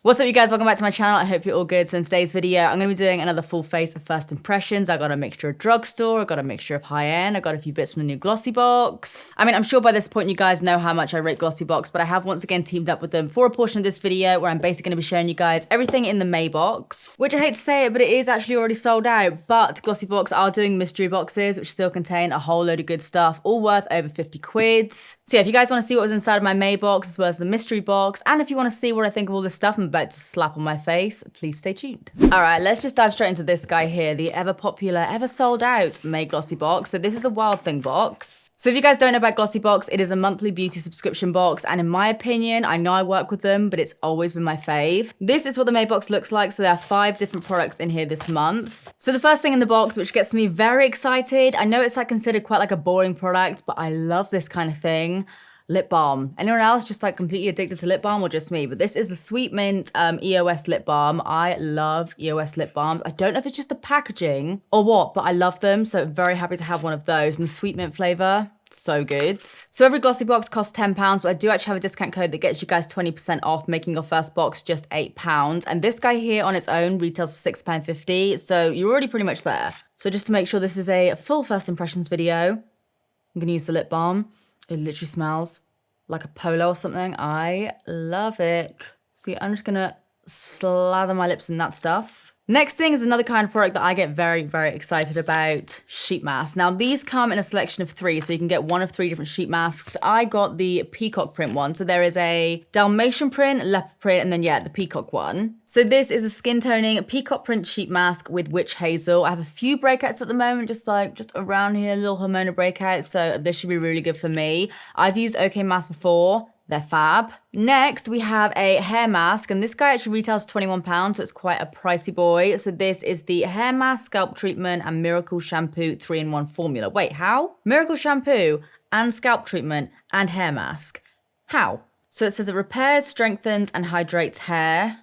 What's up, you guys? Welcome back to my channel. I hope you're all good. So in today's video, I'm going to be doing another full face of first impressions. I got a mixture of drugstore, I got a mixture of high-end, I got a few bits from the new Glossybox. I mean, I'm sure by this point you guys know how much I rate Glossybox, but I have once again teamed up with them for a portion of this video where I'm basically going to be showing you guys everything in the May box, which I hate to say it, but it is actually already sold out. But Glossybox are doing mystery boxes, which still contain a whole load of good stuff, all worth over 50 quid. So yeah, if you guys want to see what was inside of my May box as well as the mystery box, and if you want to see what I think of all this stuff I'm about to slap on my face, please stay tuned. All right, let's just dive straight into this guy here, the ever popular, ever sold out May Glossybox. So this is the Wild Thing box. So if you guys don't know about Glossybox, it is a monthly beauty subscription box, and in my opinion, I know I work with them, but it's always been my fave. This is what the May box looks like. So there are 5 different products in here this month. So the first thing in the box, which gets me very excited, I know it's like considered quite like a boring product, but I love this kind of thing. Lip balm. Anyone else just like completely addicted to lip balm, or just me? But this is the Sweet Mint EOS lip balm. I love EOS lip balms. I don't know if it's just the packaging or what, but I love them. So very happy to have one of those. And the Sweet Mint flavor, so good. So every Glossybox costs £10, but I do actually have a discount code that gets you guys 20% off, making your first box just £8. And this guy here on its own retails for £6.50. So you're already pretty much there. So just to make sure this is a full first impressions video, I'm gonna use the lip balm. It literally smells like a polo or something. I love it. So I'm just gonna slather my lips in that stuff. Next thing is another kind of product that I get very, very excited about, sheet masks. Now these come in a selection of 3, so you can get one of 3 different sheet masks. I got the Peacock print one. So there is a Dalmatian print, leopard print, and then yeah, the Peacock one. So this is a skin toning Peacock print sheet mask with Witch Hazel. I have a few breakouts at the moment, just around here, little hormonal breakouts. So this should be really good for me. I've used OK masks before. They're fab. Next, we have a hair mask, and this guy actually retails £21, so it's quite a pricey boy. So this is the hair mask, scalp treatment, and miracle shampoo 3-in-1 formula. Wait, how? Miracle shampoo and scalp treatment and hair mask. How? So it says it repairs, strengthens, and hydrates hair.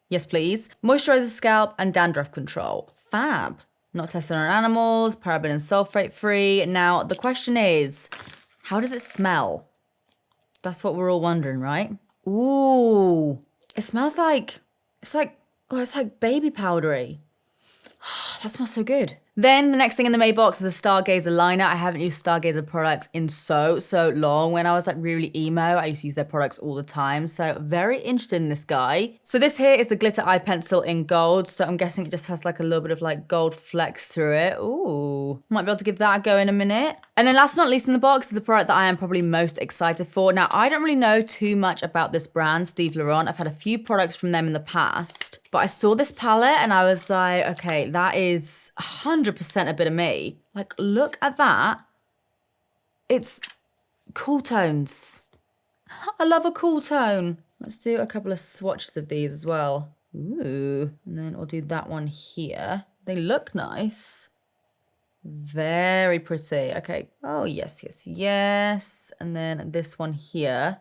Yes, please. Moisturizes scalp and dandruff control. Fab. Not tested on animals, paraben and sulfate free. Now, the question is, how does it smell? That's what we're all wondering, right? Ooh, it smells like, it's like baby powdery. That smells so good. Then the next thing in the May box is a Stargazer Liner. I haven't used Stargazer products in so long. When I was like really emo, I used to use their products all the time. So very interested in this guy. So this here is the glitter eye pencil in gold. So I'm guessing it just has like a little bit of like gold flecks through it. Ooh, might be able to give that a go in a minute. And then last but not least in the box is the product that I am probably most excited for. Now, I don't really know too much about this brand, Steve Laurent. I've had a few products from them in the past, but I saw this palette and I was like, okay, that is 100% a bit of me. Like, look at that. It's cool tones. I love a cool tone. Let's do a couple of swatches of these as well. Ooh, and then I'll do that one here. They look nice. Very pretty. Okay. Oh, yes, yes, yes. And then this one here.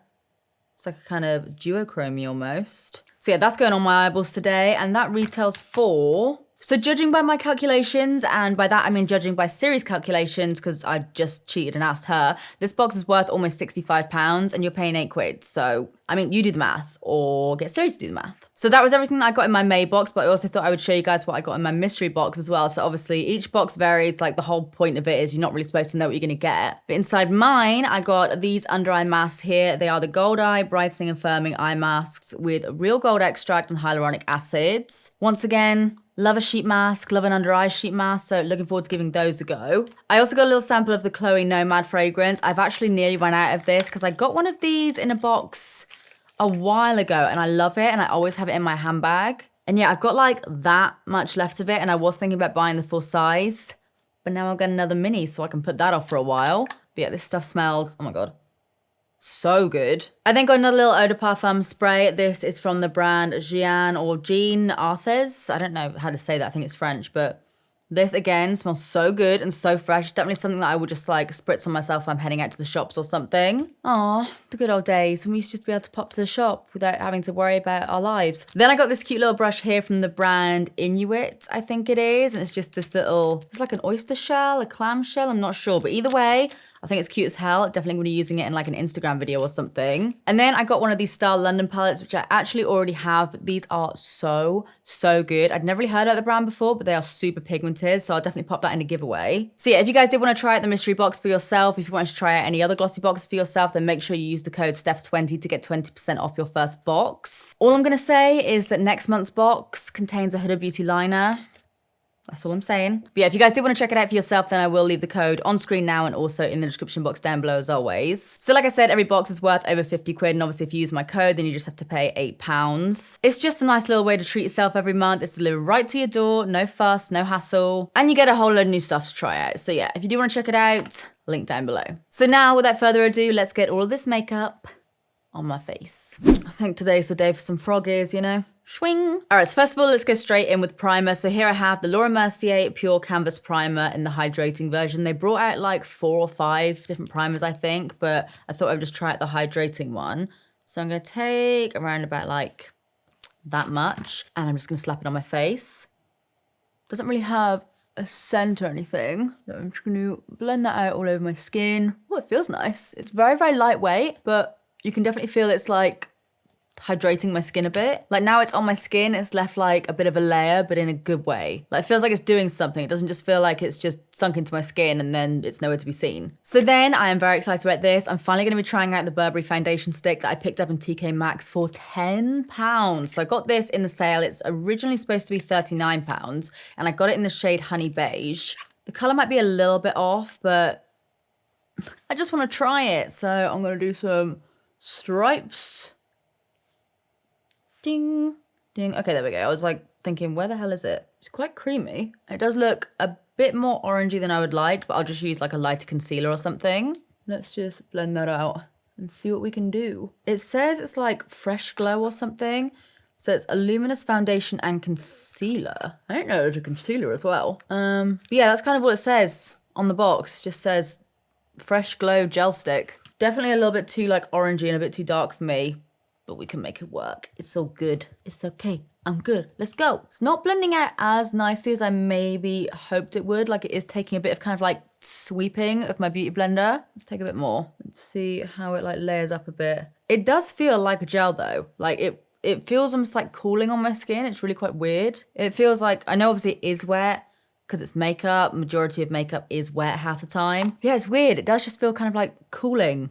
It's like a kind of duochrome almost. So yeah, that's going on my eyeballs today. And that retails for... So judging by my calculations, and by that I mean judging by Siri's calculations, because I just cheated and asked her, this box is worth almost £65 and you're paying 8 quid. So, I mean, you do the math or get Siri to do the math. So that was everything that I got in my May box, but I also thought I would show you guys what I got in my mystery box as well. So obviously each box varies, like the whole point of it is you're not really supposed to know what you're gonna get. But inside mine, I got these under eye masks here. They are the Gold Eye Brightening and Firming Eye Masks with real gold extract and hyaluronic acids. Once again, love a sheet mask, love an under eye sheet mask, so looking forward to giving those a go. I also got a little sample of the Cloe Nomad fragrance. I've actually nearly run out of this because I got one of these in a box a while ago and I love it and I always have it in my handbag. And yeah, I've got like that much left of it and I was thinking about buying the full size, but now I've got another mini so I can put that off for a while. But yeah, this stuff smells, oh my God, so good. I then got another little eau de parfum spray. This is from the brand Jean or Jean Arthez. I don't know how to say that. I think it's French, but This again smells so good and so fresh. It's definitely something that I would just like spritz on myself if I'm heading out to the shops or something. Aw, the good old days when we used to just be able to pop to the shop without having to worry about our lives. Then I got this cute little brush here from the brand Inuit, I think it is. And it's just this little, it's like an oyster shell, a clam shell, I'm not sure. But either way, I think it's cute as hell. Definitely gonna be using it in like an Instagram video or something. And then I got one of these Star London palettes, which I actually already have. These are so good. I'd never really heard of the brand before, but they are super pigmented. So I'll definitely pop that in a giveaway. So yeah, if you guys did wanna try out the mystery box for yourself, if you want to try out any other glossy boxes for yourself, then make sure you use the code STEPH20 to get 20% off your first box. All I'm gonna say is that next month's box contains a Huda Beauty liner. That's all I'm saying. But yeah, if you guys do want to check it out for yourself, then I will leave the code on screen now and also in the description box down below as always. So like I said, every box is worth over 50 quid. And obviously if you use my code, then you just have to pay £8. It's just a nice little way to treat yourself every month. It's delivered right to your door, no fuss, no hassle. And you get a whole load of new stuff to try out. So yeah, if you do want to check it out, link down below. So now without further ado, let's get all of this makeup on my face. I think today's the day for some froggies, you know? Swing. All right, so first of all, let's go straight in with primer. So here I have the Laura Mercier Pure Canvas Primer in the hydrating version. They brought out like 4 or 5 different primers, I think, but I thought I would just try out the hydrating one. So I'm gonna take around about like that much, and I'm just gonna slap it on my face. Doesn't really have a scent or anything. So I'm just gonna blend that out all over my skin. Oh, it feels nice. It's very lightweight, but you can definitely feel it's like hydrating my skin a bit. Like now it's on my skin, it's left like a bit of a layer, but in a good way. Like it feels like it's doing something. It doesn't just feel like it's just sunk into my skin and then it's nowhere to be seen. So then I am very excited about this. I'm finally gonna be trying out the Burberry foundation stick that I picked up in TK Maxx for £10. So I got this in the sale. It's originally supposed to be £39 and I got it in the shade Honey Beige. The color might be a little bit off, but I just wanna try it. So I'm gonna do some stripes. Ding, ding. Okay, there we go. I was like thinking, where the hell is it? It's quite creamy. It does look a bit more orangey than I would like, but I'll just use like a lighter concealer or something. Let's just blend that out and see what we can do. It says it's like Fresh Glow or something. So it's a luminous foundation and concealer. I didn't know it was a concealer as well. But yeah, that's kind of what it says on the box. It just says Fresh Glow Gel Stick. Definitely a little bit too like orangey and a bit too dark for me. But we can make it work. It's all good. It's okay. I'm good. Let's go. It's not blending out as nicely as I maybe hoped it would. Like it is taking a bit of kind of like sweeping of my beauty blender. Let's take a bit more. Let's see how it like layers up a bit. It does feel like a gel though. Like it feels almost like cooling on my skin. It's really quite weird. It feels like, I know obviously it is wet because it's makeup. Majority of makeup is wet half the time. Yeah, it's weird. It does just feel kind of like cooling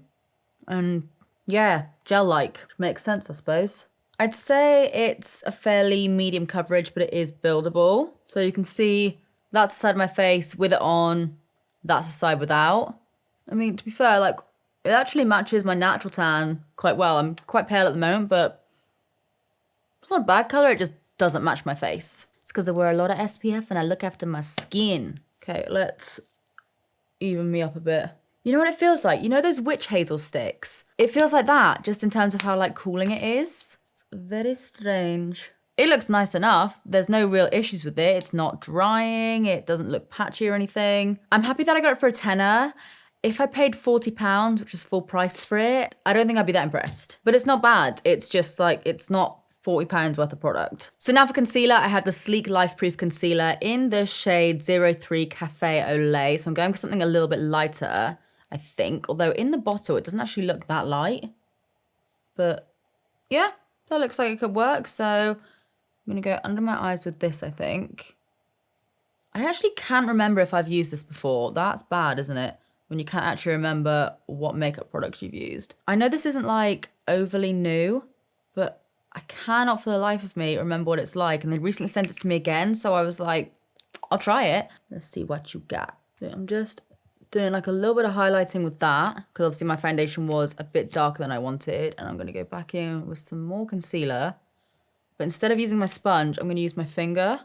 and yeah, gel-like. Makes sense, I suppose. I'd say it's a fairly medium coverage, but it is buildable. So you can see that's the side of my face with it on, that's the side without. I mean, to be fair, like, it actually matches my natural tan quite well. I'm quite pale at the moment, but it's not a bad color, it just doesn't match my face. It's because I wear a lot of SPF and I look after my skin. Okay, let's even me up a bit. You know what it feels like? You know those witch hazel sticks? It feels like that, just in terms of how like cooling it is. It's very strange. It looks nice enough. There's no real issues with it. It's not drying. It doesn't look patchy or anything. I'm happy that I got it for a tenner. If I paid £40, which is full price for it, I don't think I'd be that impressed. But it's not bad. It's just like, it's not £40 worth of product. So now for concealer, I have the Sleek Life Proof Concealer in the shade 03 Cafe au Lait. So I'm going for something a little bit lighter, I think, although in the bottle, it doesn't actually look that light. But yeah, that looks like it could work. So I'm gonna go under my eyes with this, I think. I actually can't remember if I've used this before. That's bad, isn't it? When you can't actually remember what makeup products you've used. I know this isn't like overly new, but I cannot for the life of me remember what it's like. And they recently sent it to me again. So I was like, I'll try it. Let's see what you got. So I'm just doing like a little bit of highlighting with that because obviously my foundation was a bit darker than I wanted, and I'm going to go back in with some more concealer, but instead of using my sponge, I'm going to use my finger,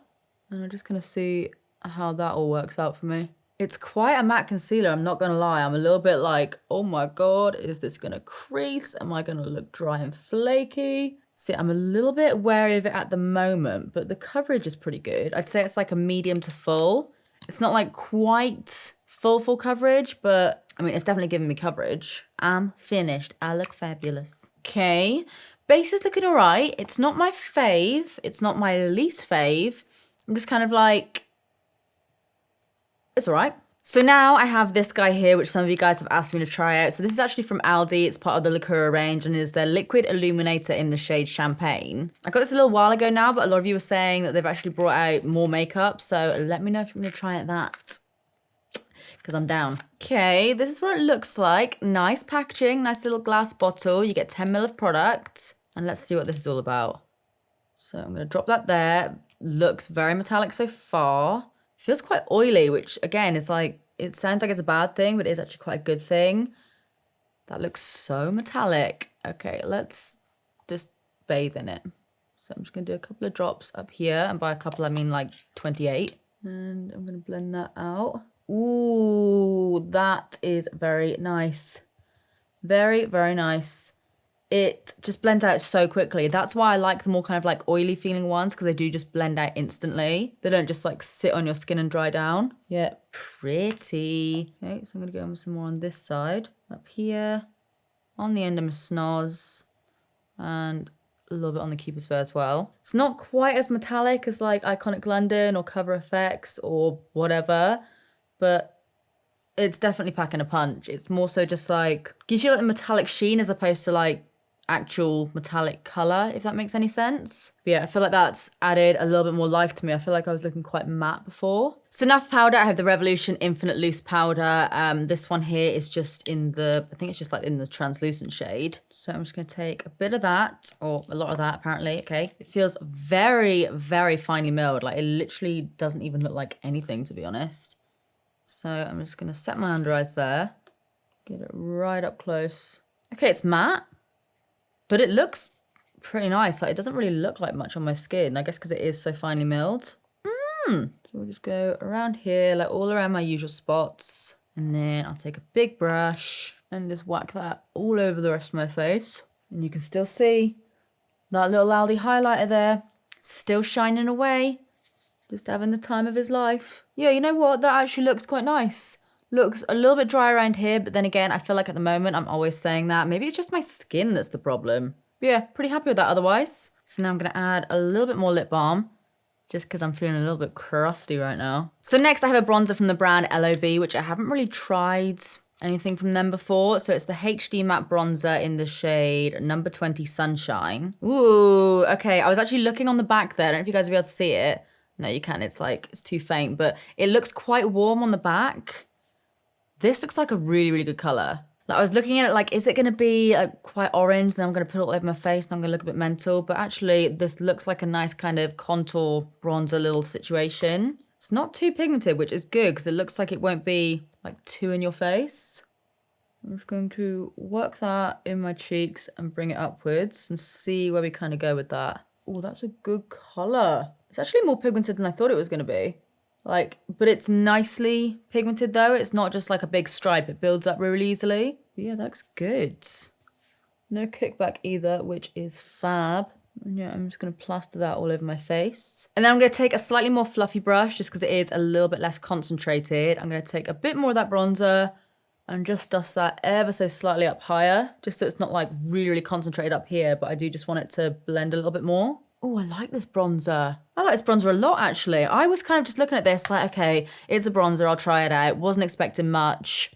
and I'm just going to see how that all works out for me. It's quite a matte concealer, I'm not going to lie. I'm a little bit like, oh my god, is this going to crease? Am I going to look dry and flaky? See, I'm a little bit wary of it at the moment, but the coverage is pretty good. I'd say it's like a medium to full. It's not like quite full coverage, but I mean, it's definitely giving me coverage. I'm finished. I look fabulous. Okay. Base is looking all right. It's not my fave. It's not my least fave. I'm just kind of like, it's all right. So now I have this guy here, which some of you guys have asked me to try out. So this is actually from Aldi. It's part of the Lacura range and is their liquid illuminator in the shade Champagne. I got this a little while ago now, but a lot of you were saying that they've actually brought out more makeup. So let me know if you're gonna try that, because I'm down. Okay, this is what it looks like. Nice packaging, nice little glass bottle. You get 10 ml of product. And let's see what this is all about. So I'm gonna drop that there. Looks very metallic so far. Feels quite oily, which again is like, it sounds like it's a bad thing, but it is actually quite a good thing. That looks so metallic. Okay, let's just bathe in it. So I'm just gonna do a couple of drops up here, and by a couple I mean like 28. And I'm gonna blend that out. Ooh, that is very nice. Very, very nice. It just blends out so quickly. That's why I like the more kind of like oily feeling ones, because they do just blend out instantly. They don't just like sit on your skin and dry down. Yeah, pretty. Okay, so I'm gonna go in some more on this side. Up here, on the end of my snoz, and a little bit on the Cupid's bow as well. It's not quite as metallic as like Iconic London or Cover FX or whatever, but it's definitely packing a punch. It's more so just like, gives you like a metallic sheen as opposed to like actual metallic color, if that makes any sense. But yeah, I feel like that's added a little bit more life to me. I feel like I was looking quite matte before. So enough powder. I have the Revolution Infinite Loose Powder. This one here is just in the, I think it's just like in the translucent shade. So I'm just gonna take a bit of that, or a lot of that apparently, okay. It feels very, very finely milled. Like it literally doesn't even look like anything, to be honest. So I'm just gonna set my under eyes there. Get it right up close. Okay, it's matte, but it looks pretty nice. Like it doesn't really look like much on my skin, I guess because it is so finely milled. So we'll just go around here, like all around my usual spots. And then I'll take a big brush and just whack that all over the rest of my face. And you can still see that little Aldi highlighter there, still shining away. Just having the time of his life. Yeah, you know what? That actually looks quite nice. Looks a little bit dry around here, but then again, I feel like at the moment, I'm always saying that. Maybe it's just my skin that's the problem. But yeah, pretty happy with that otherwise. So now I'm gonna add a little bit more lip balm, just because I'm feeling a little bit crusty right now. So next I have a bronzer from the brand L.O.V, which I haven't really tried anything from them before. So it's the HD Matte Bronzer in the shade number 20 Sunshine. Ooh, okay. I was actually looking on the back there. I don't know if you guys will be able to see it. No, you can. It's like, it's too faint, but it looks quite warm on the back. This looks like a really, really good color. Like I was looking at it like, is it going to be quite orange? Then I'm going to put it all over my face and I'm going to look a bit mental. But actually, this looks like a nice kind of contour bronzer little situation. It's not too pigmented, which is good because it looks like it won't be like too in your face. I'm just going to work that in my cheeks and bring it upwards and see where we kind of go with that. Oh, that's a good color. It's actually more pigmented than I thought it was going to be. Like, but it's nicely pigmented though. It's not just like a big stripe. It builds up really easily. But yeah, that looks good. No kickback either, which is fab. And yeah, I'm just going to plaster that all over my face. And then I'm going to take a slightly more fluffy brush just because it is a little bit less concentrated. I'm going to take a bit more of that bronzer and just dust that ever so slightly up higher, just so it's not like really, really concentrated up here, but I do just want it to blend a little bit more. Oh, I like this bronzer. I like this bronzer a lot, actually. I was kind of just looking at this like, okay, it's a bronzer, I'll try it out. Wasn't expecting much.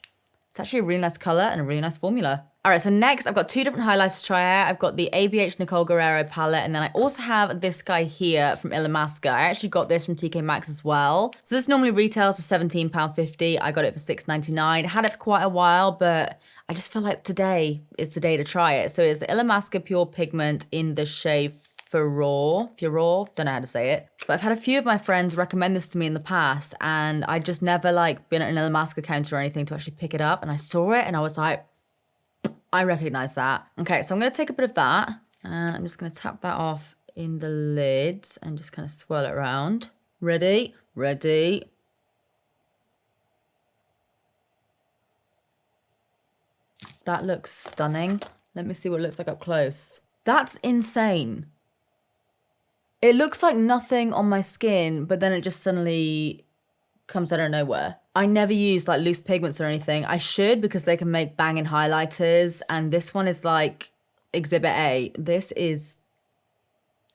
It's actually a really nice color and a really nice formula. All right, so next I've got two different highlighters to try out. I've got the ABH Nicole Guerrero palette, and then I also have this guy here from Illamasqua. I actually got this from TK Maxx as well. So this normally retails for £17.50. I got it for $6.99. Had it for quite a while, but I just feel like today is the day to try it. So it's the Illamasqua Pure Pigment in the shade Furore, don't know how to say it. But I've had a few of my friends recommend this to me in the past, and I just never like been at an Illamasqua counter or anything to actually pick it up. And I saw it and I was like, I recognize that. Okay, so I'm gonna take a bit of that and I'm just gonna tap that off in the lids and just kind of swirl it around. Ready? Ready. That looks stunning. Let me see what it looks like up close. That's insane. It looks like nothing on my skin, but then it just suddenly comes out of nowhere. I never use like loose pigments or anything. I should, because they can make banging highlighters. And this one is like Exhibit A. This is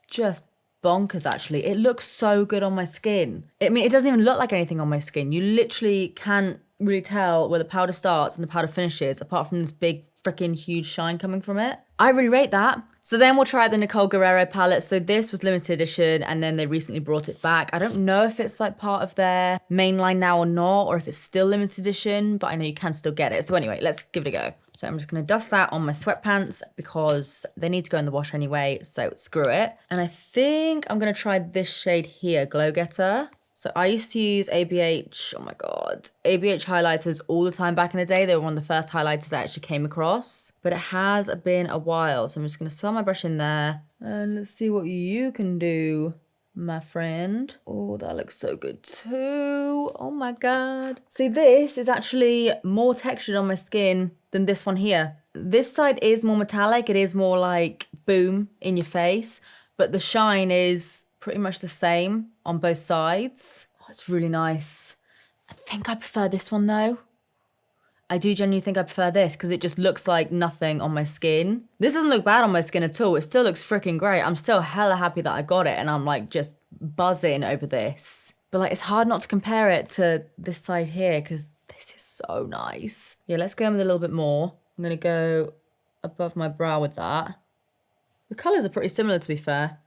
just bonkers, actually. It looks so good on my skin. I mean, it doesn't even look like anything on my skin. You literally can't really tell where the powder starts and the powder finishes, apart from this big freaking huge shine coming from it. I really rate that. So then we'll try the Nicole Guerrero palette. So this was limited edition and then they recently brought it back. I don't know if it's like part of their main line now or not, or if it's still limited edition, but I know you can still get it. So anyway, let's give it a go. So I'm just gonna dust that on my sweatpants because they need to go in the wash anyway, so screw it. And I think I'm gonna try this shade here, Glow Getter. So I used to use ABH, oh my God, ABH highlighters all the time back in the day. They were one of the first highlighters I actually came across, but it has been a while. So I'm just gonna swirl my brush in there and let's see what you can do, my friend. Oh, that looks so good too. Oh my God. See, this is actually more textured on my skin than this one here. This side is more metallic. It is more like boom in your face, but the shine is pretty much the same on both sides. Oh, it's really nice. I think I prefer this one though. I do genuinely think I prefer this because it just looks like nothing on my skin. This doesn't look bad on my skin at all. It still looks freaking great. I'm still hella happy that I got it and I'm like just buzzing over this. But like it's hard not to compare it to this side here because this is so nice. Yeah, let's go in with a little bit more. I'm gonna go above my brow with that. The colors are pretty similar, to be fair.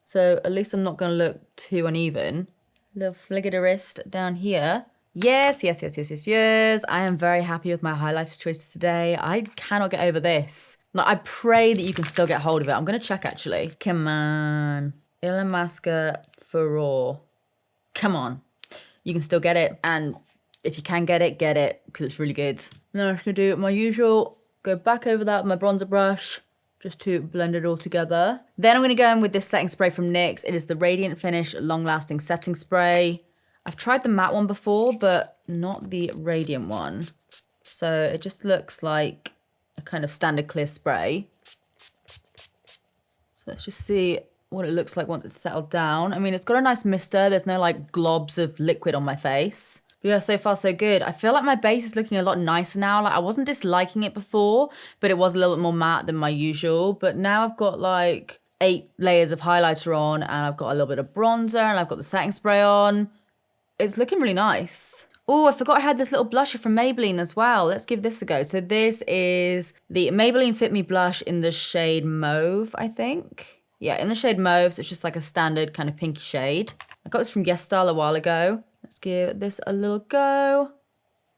So at least I'm not gonna look too uneven. Little flick of the wrist down here. Yes, yes, yes, yes, yes, yes. I am very happy with my highlighter choices today. I cannot get over this. Like, I pray that you can still get hold of it. I'm gonna check actually. Come on. Illamasqua Furore. Come on. You can still get it. And if you can get it, because it's really good. Now I'm just gonna do my usual, go back over that with my bronzer brush, just to blend it all together. Then I'm gonna go in with this setting spray from NYX. It is the Radiant Finish Long Lasting Setting Spray. I've tried the matte one before, but not the radiant one. So it just looks like a kind of standard clear spray. So let's just see what it looks like once it's settled down. I mean, it's got a nice mister. There's no like globs of liquid on my face. But yeah, so far so good. I feel like my base is looking a lot nicer now. Like I wasn't disliking it before, but it was a little bit more matte than my usual. But now I've got like 8 layers of highlighter on and I've got a little bit of bronzer and I've got the setting spray on. It's looking really nice. Oh, I forgot I had this little blusher from Maybelline as well. Let's give this a go. So this is the Maybelline Fit Me Blush in the shade Mauve, I think. Yeah, in the shade Mauve, so it's just like a standard kind of pinky shade. I got this from Yes Style a while ago. Let's give this a little go.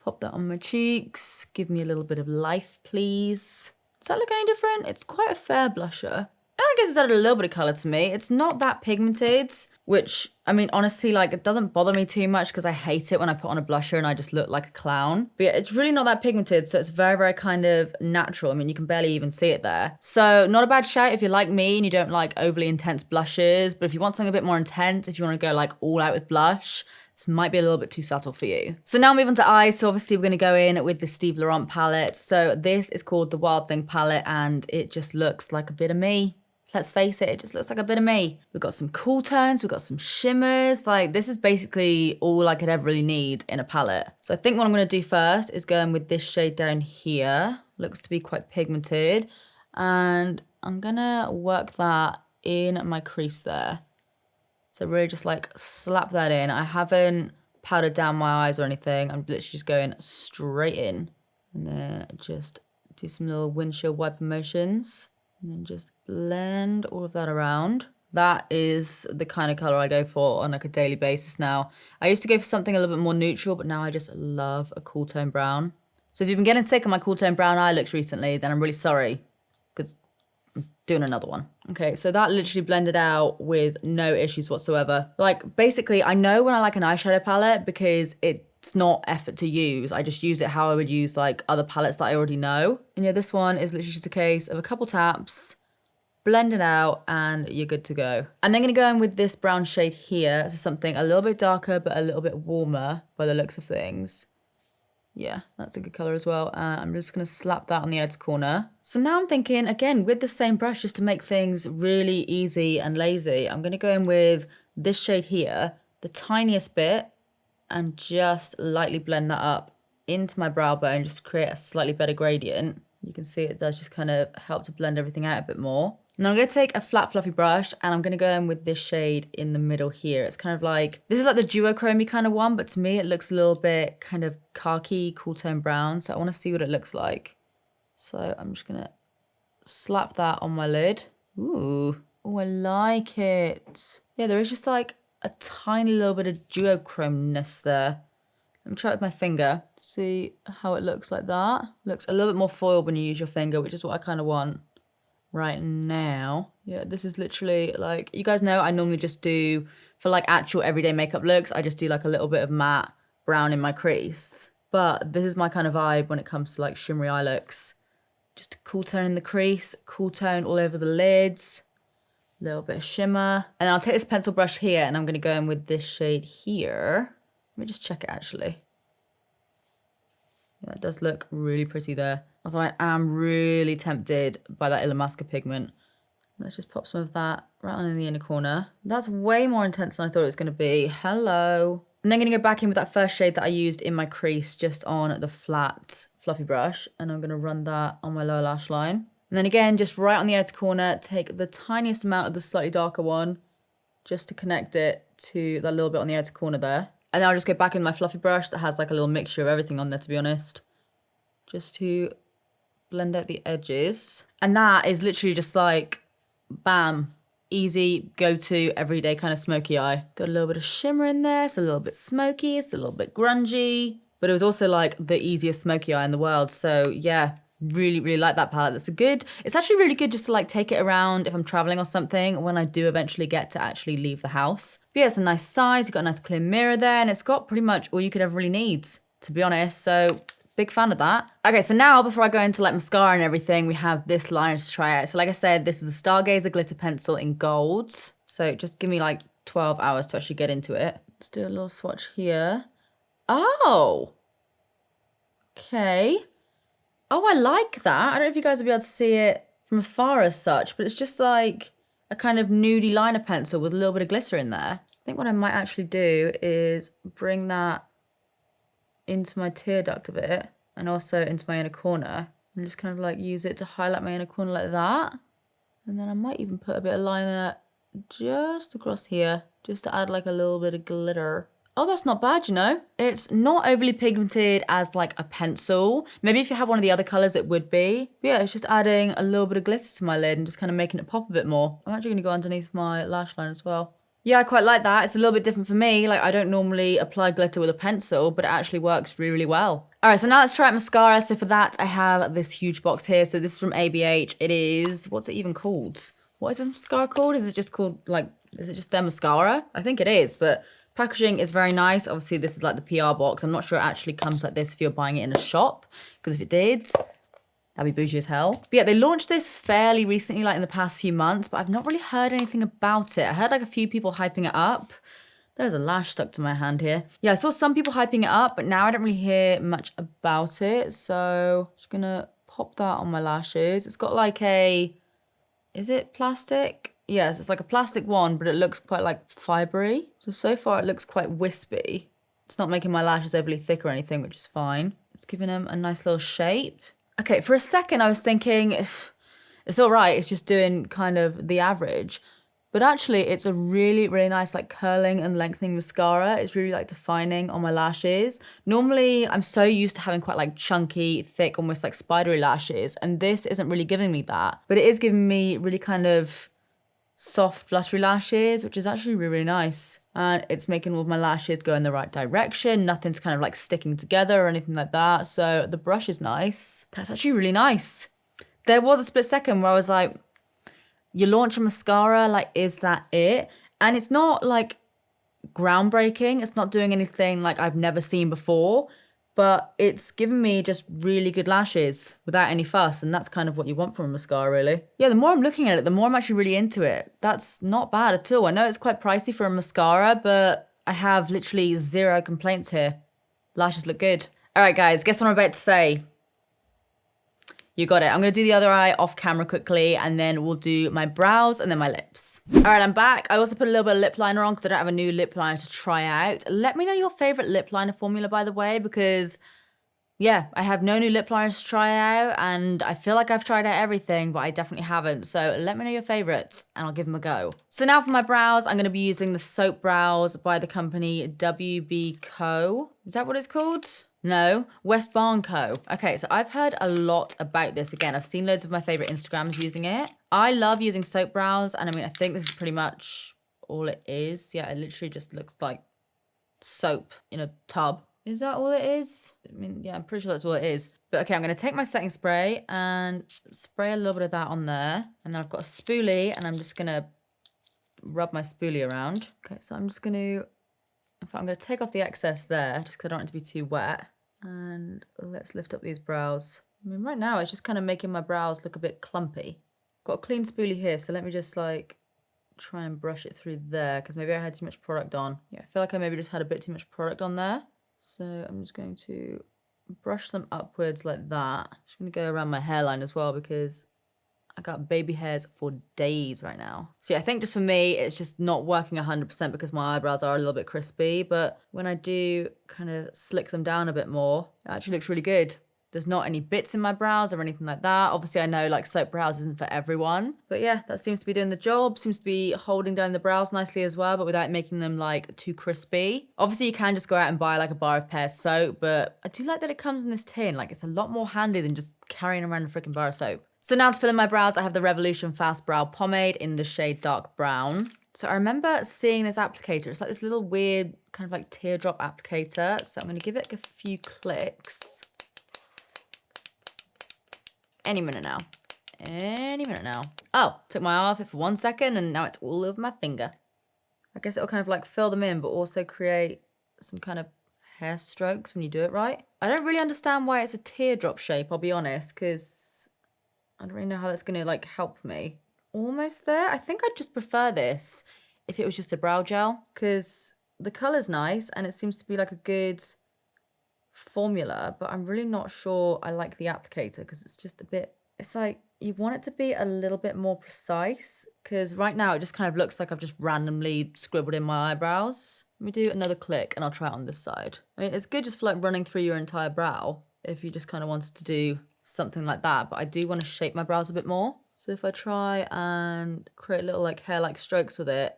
Pop that on my cheeks. Give me a little bit of life, please. Does that look any different? It's quite a fair blusher. I guess it's added a little bit of colour to me. It's not that pigmented, which, I mean, honestly, like, it doesn't bother me too much because I hate it when I put on a blusher and I just look like a clown. But yeah, it's really not that pigmented, so it's very, very kind of natural. I mean, you can barely even see it there. So not a bad shout if you're like me and you don't like overly intense blushes, but if you want something a bit more intense, if you want to go like all out with blush, this might be a little bit too subtle for you. So now moving to eyes. So obviously we're gonna go in with the Steve Laurent palette. So this is called the Wild Thing palette and it just looks like a bit of me. Let's face it, it just looks like a bit of me. We've got some cool tones, we've got some shimmers. Like this is basically all I could ever really need in a palette. So I think what I'm gonna do first is go in with this shade down here. Looks to be quite pigmented. And I'm gonna work that in my crease there. So really just like slap that in. I haven't powdered down my eyes or anything. I'm literally just going straight in. And then just do some little windshield wiper motions. And then just blend all of that around. That is the kind of color I go for on like a daily basis now. I used to go for something a little bit more neutral, but now I just love a cool tone brown. So if you've been getting sick of my cool tone brown eye looks recently, then I'm really sorry because I'm doing another one. Okay, so that literally blended out with no issues whatsoever. Like basically, I know when I like an eyeshadow palette because it's not effort to use. I just use it how I would use like other palettes that I already know. And yeah, this one is literally just a case of a couple taps, blend it out, and you're good to go. I'm then gonna go in with this brown shade here. So something a little bit darker, but a little bit warmer by the looks of things. Yeah, that's a good color as well. I'm just gonna slap that on the outer corner. So now I'm thinking, again, with the same brush, just to make things really easy and lazy, I'm gonna go in with this shade here, the tiniest bit, and just lightly blend that up into my brow bone just to create a slightly better gradient. You can see it does just kind of help to blend everything out a bit more. Now I'm going to take a flat fluffy brush and I'm going to go in with this shade in the middle here. It's kind of like, this is like the duochrome kind of one, but to me it looks a little bit kind of khaki, cool tone brown. So I want to see what it looks like. So I'm just going to slap that on my lid. Ooh, oh, I like it. Yeah, there is just like a tiny little bit of duochromeness there. Let me try it with my finger. See how it looks like that. Looks a little bit more foiled when you use your finger, which is what I kind of want right now. Yeah, this is literally like, you guys know I normally just do, for like actual everyday makeup looks, I just do like a little bit of matte brown in my crease. But this is my kind of vibe when it comes to like shimmery eye looks. Just a cool tone in the crease, cool tone all over the lids, a little bit of shimmer. And then I'll take this pencil brush here and I'm gonna go in with this shade here. Let me just check it actually. Yeah, it does look really pretty there. Although I am really tempted by that Illamasqua pigment. Let's just pop some of that right on in the inner corner. That's way more intense than I thought it was going to be. Hello. And then I'm going to go back in with that first shade that I used in my crease just on the flat fluffy brush. And I'm going to run that on my lower lash line. And then again, just right on the outer corner, take the tiniest amount of the slightly darker one just to connect it to that little bit on the outer corner there. And then I'll just go back in my fluffy brush that has like a little mixture of everything on there, to be honest. Just to blend out the edges. And that is literally just like, bam, easy, go-to, everyday kind of smoky eye. Got a little bit of shimmer in there. It's a little bit smoky. It's a little bit grungy. But it was also like the easiest smoky eye in the world. So yeah, really, really like that palette. It's actually really good just to like take it around if I'm traveling or something when I do eventually get to actually leave the house. But yeah, it's a nice size. You've got a nice clear mirror there. And it's got pretty much all you could ever really need, to be honest. So big fan of that. Okay, so now before I go into like mascara and everything, we have this liner to try out. So like I said, this is a Stargazer glitter pencil in gold. So just give me like 12 hours to actually get into it. Let's do a little swatch here. Oh, okay. Oh, I like that. I don't know if you guys will be able to see it from afar as such, but it's just like a kind of nudie liner pencil with a little bit of glitter in there. I think what I might actually do is bring that into my tear duct a bit and also into my inner corner and just kind of like use it to highlight my inner corner like that. And then I might even put a bit of liner just across here just to add like a little bit of glitter. Oh, that's not bad, you know? It's not overly pigmented as like a pencil. Maybe if you have one of the other colors it would be. But yeah, it's just adding a little bit of glitter to my lid and just kind of making it pop a bit more. I'm actually gonna go underneath my lash line as well. Yeah, I quite like that. It's a little bit different for me. Like, I don't normally apply glitter with a pencil, but it actually works really, really well. All right, so now let's try out mascara. So for that, I have this huge box here. So this is from ABH. It is, what's it even called? What is this mascara called? Is it just called, like, is it just their mascara? I think it is, but packaging is very nice. Obviously, this is like the PR box. I'm not sure it actually comes like this if you're buying it in a shop, because if it did, that'd be bougie as hell. But yeah, they launched this fairly recently, like in the past few months, but I've not really heard anything about it. I heard like a few people hyping it up. There's a lash stuck to my hand here. Yeah, I saw some people hyping it up, but now I don't really hear much about it. So just gonna pop that on my lashes. It's got like a, is it plastic? Yes, it's like a plastic one, but it looks quite like fibery. So far it looks quite wispy. It's not making my lashes overly thick or anything, which is fine. It's giving them a nice little shape. Okay, for a second I was thinking, it's all right, it's just doing kind of the average. But actually it's a really, really nice like curling and lengthening mascara. It's really like defining on my lashes. Normally I'm so used to having quite like chunky, thick, almost like spidery lashes. And this isn't really giving me that. But it is giving me really kind of soft, fluttery lashes, which is actually really, really nice. And it's making all of my lashes go in the right direction. Nothing's kind of like sticking together or anything like that. So the brush is nice. That's actually really nice. There was a split second where I was like, you launch a mascara, like, is that it? And it's not like groundbreaking. It's not doing anything like I've never seen before, but it's given me just really good lashes without any fuss. And that's kind of what you want from a mascara, really. Yeah, the more I'm looking at it, the more I'm actually really into it. That's not bad at all. I know it's quite pricey for a mascara, but I have literally zero complaints here. Lashes look good. All right, guys, guess what I'm about to say? You got it. I'm gonna do the other eye off camera quickly and then we'll do my brows and then my lips. All right, I'm back. I also put a little bit of lip liner on because I don't have a new lip liner to try out. Let me know your favorite lip liner formula, by the way, because yeah, I have no new lip liners to try out and I feel like I've tried out everything, but I definitely haven't. So let me know your favorites and I'll give them a go. So now for my brows, I'm gonna be using the Soap Brows by the company WB.co. Is that what it's called? No, Westbarnco. Okay, so I've heard a lot about this. Again, I've seen loads of my favorite Instagrams using it. I love using soap brows, and I mean, I think this is pretty much all it is. Yeah, it literally just looks like soap in a tub. Is that all it is? I mean, yeah, I'm pretty sure that's all it is. But okay, I'm gonna take my setting spray and spray a little bit of that on there. And then I've got a spoolie, and I'm just gonna rub my spoolie around. Okay, so I'm just gonna, in fact, I'm gonna take off the excess there, just because I don't want it to be too wet. And let's lift up these brows. I mean, right now it's just kind of making my brows look a bit clumpy. Got a clean spoolie here, so let me just like try and brush it through there, because maybe I had too much product on. Yeah, I feel like I maybe just had a bit too much product on there. So I'm just going to brush them upwards like that. I'm just going to go around my hairline as well, because I got baby hairs for days right now. So yeah, I think just for me, it's just not working 100% because my eyebrows are a little bit crispy. But when I do kind of slick them down a bit more, it actually looks really good. There's not any bits in my brows or anything like that. Obviously, I know like soap brows isn't for everyone. But yeah, that seems to be doing the job. Seems to be holding down the brows nicely as well, but without making them like too crispy. Obviously, you can just go out and buy like a bar of Pear soap, but I do like that it comes in this tin. Like it's a lot more handy than just carrying around a freaking bar of soap. So now to fill in my brows, I have the Revolution Fast Brow Pomade in the shade Dark Brown. So I remember seeing this applicator. It's like this little weird kind of like teardrop applicator. So I'm gonna give it a few clicks. Any minute now. Any minute now. Oh, took my eye off it for 1 second and now it's all over my finger. I guess it'll kind of like fill them in, but also create some kind of hair strokes when you do it right. I don't really understand why it's a teardrop shape, I'll be honest, because I don't really know how that's gonna like help me. Almost there. I think I'd just prefer this if it was just a brow gel, because the color's nice and it seems to be like a good formula, but I'm really not sure I like the applicator because it's just a bit, it's like you want it to be a little bit more precise, because right now it just kind of looks like I've just randomly scribbled in my eyebrows. Let me do another click and I'll try it on this side. I mean, it's good just for like running through your entire brow if you just kind of wanted to do something like that, but I do want to shape my brows a bit more. So if I try and create little like hair-like strokes with it,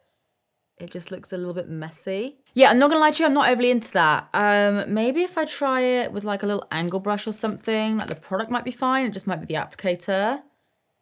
it just looks a little bit messy. Yeah, I'm not gonna lie to you, I'm not overly into that. Maybe if I try it with like a little angle brush or something, like the product might be fine, it just might be the applicator.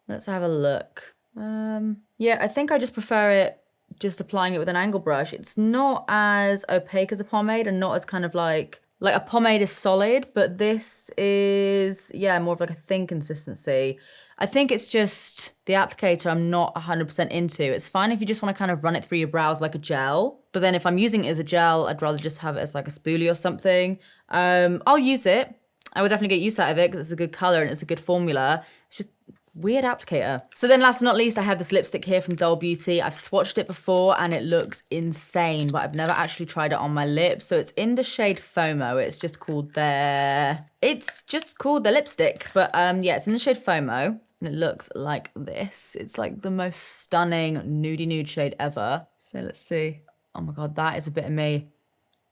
Let's have a look. Yeah, I think I just prefer it just applying it with an angle brush. It's not as opaque as a pomade and not as kind of like a pomade is solid, but this is, yeah, more of like a thin consistency. I think it's just the applicator I'm not 100% into. It's fine if you just want to kind of run it through your brows like a gel, but then if I'm using it as a gel, I'd rather just have it as like a spoolie or something. I'll use it. I would definitely get use out of it because it's a good color and it's a good formula. It's just weird applicator. So then last but not least, I have this lipstick here from Doll Beauty. I've swatched it before and it looks insane, but I've never actually tried it on my lips. So it's in the shade Fomo. It's just called their lipstick. But yeah, it's in the shade Fomo and it looks like this. It's like the most stunning nudie nude shade ever. So let's see. Oh my God, that is a bit of me.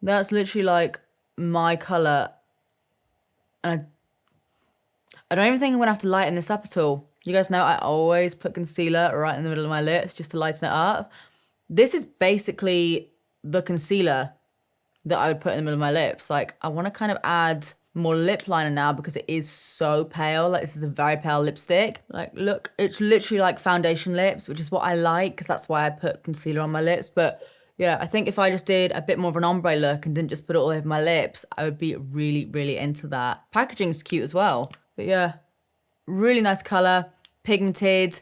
That's literally like my color. And I don't even think I'm gonna have to lighten this up at all. You guys know I always put concealer right in the middle of my lips just to lighten it up. This is basically the concealer that I would put in the middle of my lips. Like, I want to kind of add more lip liner now because it is so pale. Like, this is a very pale lipstick. Like, look, it's literally like foundation lips, which is what I like because that's why I put concealer on my lips. But yeah, I think if I just did a bit more of an ombre look and didn't just put it all over my lips, I would be really, really into that. Packaging's cute as well. But yeah, really nice color, pigmented,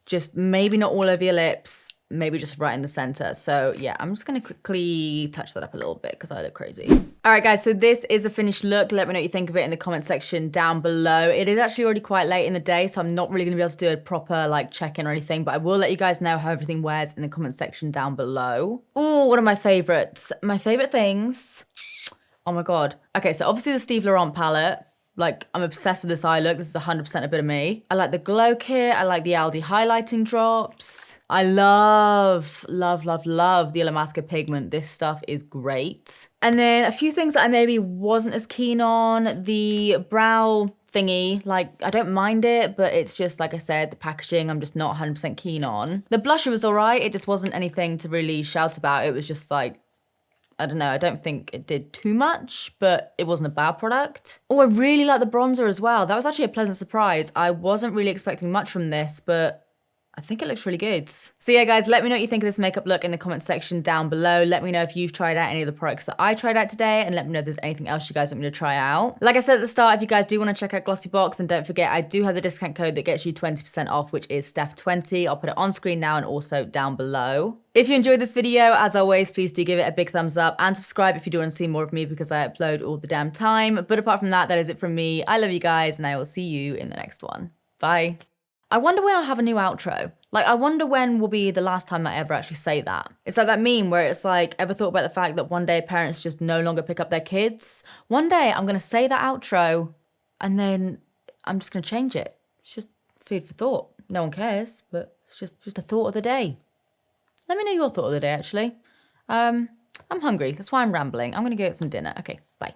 just maybe not all over your lips, maybe just right in the center. So yeah, I'm just gonna quickly touch that up a little bit because I look crazy. All right guys, so this is a finished look. Let me know what you think of it in the comment section down below. It is actually already quite late in the day, so I'm not really gonna be able to do a proper like check-in or anything, but I will let you guys know how everything wears in the comment section down below. Oh, one of my favorites. My favorite things. Oh my God. Okay, so obviously the Steve Laurent palette. Like, I'm obsessed with this eye look. This is 100% a bit of me. I like the Glow Kit. I like the Aldi highlighting drops. I love, love, love, love the Illamasqua pigment. This stuff is great. And then a few things that I maybe wasn't as keen on. The brow thingy, like, I don't mind it, but it's just, like I said, the packaging I'm just not 100% keen on. The blusher was all right. It just wasn't anything to really shout about. It was just like, I don't know, I don't think it did too much, but it wasn't a bad product. Oh, I really like the bronzer as well. That was actually a pleasant surprise. I wasn't really expecting much from this, but I think it looks really good. So yeah, guys, let me know what you think of this makeup look in the comment section down below. Let me know if you've tried out any of the products that I tried out today, and let me know if there's anything else you guys want me to try out. Like I said at the start, if you guys do want to check out Glossybox, then don't forget, I do have the discount code that gets you 20% off, which is Steph20. I'll put it on screen now and also down below. If you enjoyed this video, as always, please do give it a big thumbs up and subscribe if you do want to see more of me, because I upload all the damn time. But apart from that, that is it from me. I love you guys, and I will see you in the next one. Bye. I wonder when I'll have a new outro. Like, I wonder when will be the last time I ever actually say that. It's like that meme where it's like, ever thought about the fact that one day parents just no longer pick up their kids? One day I'm gonna say that outro and then I'm just gonna change it. It's just food for thought. No one cares, but it's just a thought of the day. Let me know your thought of the day, actually. I'm hungry, that's why I'm rambling. I'm gonna go get some dinner. Okay, bye.